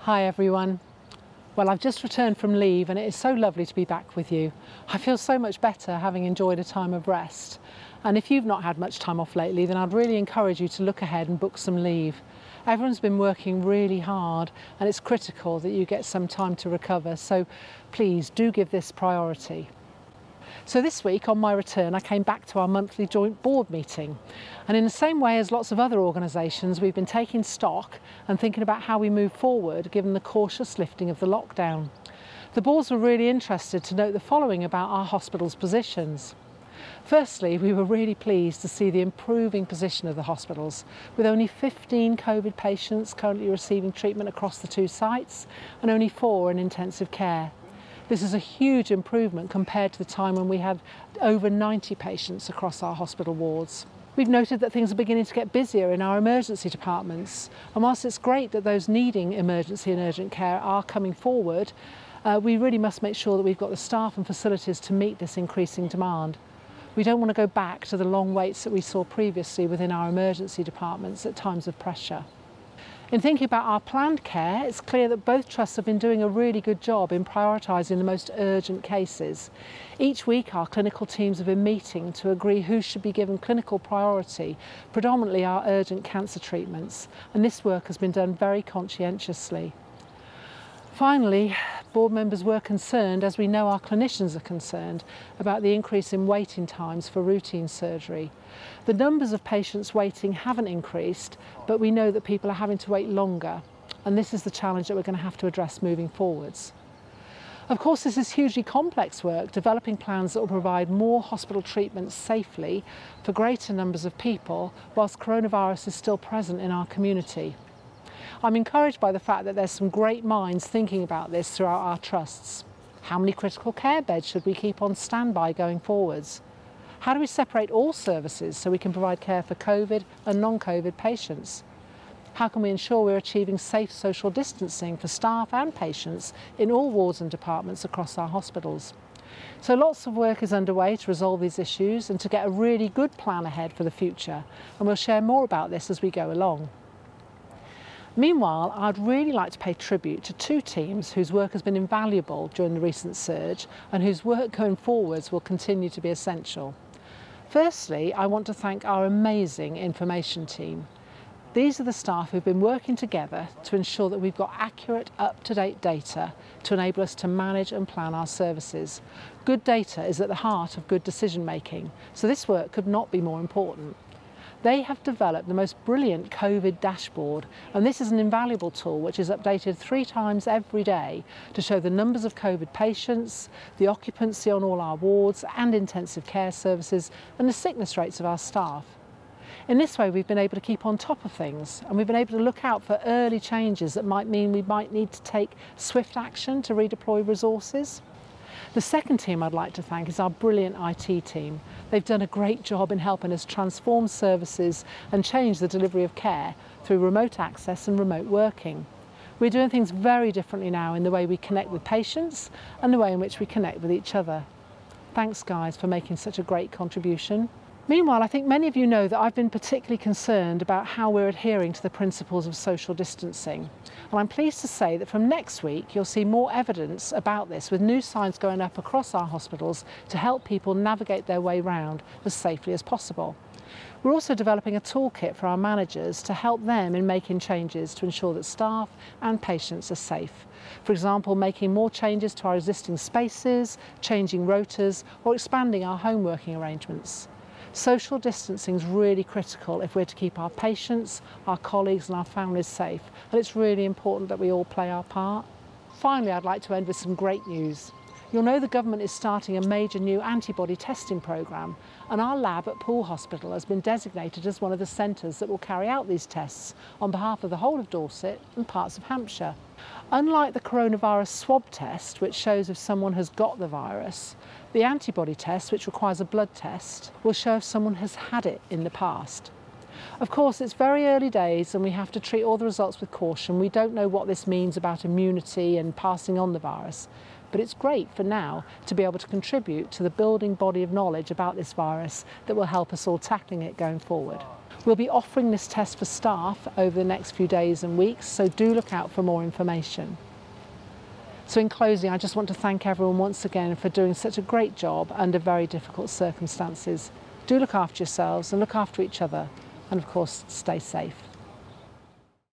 Hi everyone. Well, I've just returned from leave and it is so lovely to be back with you. I feel so much better having enjoyed a time of rest. And if you've not had much time off lately, then I'd really encourage you to look ahead and book some leave. Everyone's been working really hard and it's critical that you get some time to recover, so please do give this priority. So this week on my return I came back to our monthly joint board meeting, and in the same way as lots of other organisations, we've been taking stock and thinking about how we move forward given the cautious lifting of the lockdown. The boards were really interested to note the following about our hospital's positions. Firstly, we were really pleased to see the improving position of the hospitals, with only 15 COVID patients currently receiving treatment across the two sites and only 4 in intensive care. This is a huge improvement compared to the time when we had over 90 patients across our hospital wards. We've noted that things are beginning to get busier in our emergency departments, and whilst it's great that those needing emergency and urgent care are coming forward, we really must make sure that we've got the staff and facilities to meet this increasing demand. We don't want to go back to the long waits that we saw previously within our emergency departments at times of pressure. In thinking about our planned care, it's clear that both trusts have been doing a really good job in prioritising the most urgent cases. Each week our clinical teams have been meeting to agree who should be given clinical priority, predominantly our urgent cancer treatments, and this work has been done very conscientiously. Finally, board members were concerned, as we know our clinicians are concerned, about the increase in waiting times for routine surgery. The numbers of patients waiting haven't increased, but we know that people are having to wait longer, and this is the challenge that we're going to have to address moving forwards. Of course, this is hugely complex work, developing plans that will provide more hospital treatments safely for greater numbers of people whilst coronavirus is still present in our community. I'm encouraged by the fact that there's some great minds thinking about this throughout our trusts. How many critical care beds should we keep on standby going forwards? How do we separate all services so we can provide care for COVID and non-COVID patients? How can we ensure we're achieving safe social distancing for staff and patients in all wards and departments across our hospitals? So lots of work is underway to resolve these issues and to get a really good plan ahead for the future, and we'll share more about this as we go along. Meanwhile, I'd really like to pay tribute to 2 teams whose work has been invaluable during the recent surge and whose work going forwards will continue to be essential. Firstly, I want to thank our amazing information team. These are the staff who've been working together to ensure that we've got accurate, up-to-date data to enable us to manage and plan our services. Good data is at the heart of good decision making, so this work could not be more important. They have developed the most brilliant COVID dashboard, and this is an invaluable tool which is updated 3 times every day to show the numbers of COVID patients, the occupancy on all our wards and intensive care services, and the sickness rates of our staff. In this way, we've been able to keep on top of things, and we've been able to look out for early changes that might mean we might need to take swift action to redeploy resources. The second team I'd like to thank is our brilliant IT team. They've done a great job in helping us transform services and change the delivery of care through remote access and remote working. We're doing things very differently now in the way we connect with patients and the way in which we connect with each other. Thanks guys for making such a great contribution. Meanwhile, I think many of you know that I've been particularly concerned about how we're adhering to the principles of social distancing. And I'm pleased to say that from next week you'll see more evidence about this, with new signs going up across our hospitals to help people navigate their way round as safely as possible. We're also developing a toolkit for our managers to help them in making changes to ensure that staff and patients are safe. For example, making more changes to our existing spaces, changing rotas, or expanding our home working arrangements. Social distancing is really critical if we're to keep our patients, our colleagues and our families safe, and it's really important that we all play our part. Finally, I'd like to end with some great news. You'll know the government is starting a major new antibody testing programme, and our lab at Poole Hospital has been designated as one of the centres that will carry out these tests on behalf of the whole of Dorset and parts of Hampshire. Unlike the coronavirus swab test, which shows if someone has got the virus, the antibody test, which requires a blood test, will show if someone has had it in the past. Of course, it's very early days and we have to treat all the results with caution. We don't know what this means about immunity and passing on the virus, but it's great for now to be able to contribute to the building body of knowledge about this virus that will help us all tackling it going forward. We'll be offering this test for staff over the next few days and weeks, so do look out for more information. So in closing, I just want to thank everyone once again for doing such a great job under very difficult circumstances. Do look after yourselves and look after each other, and of course, stay safe.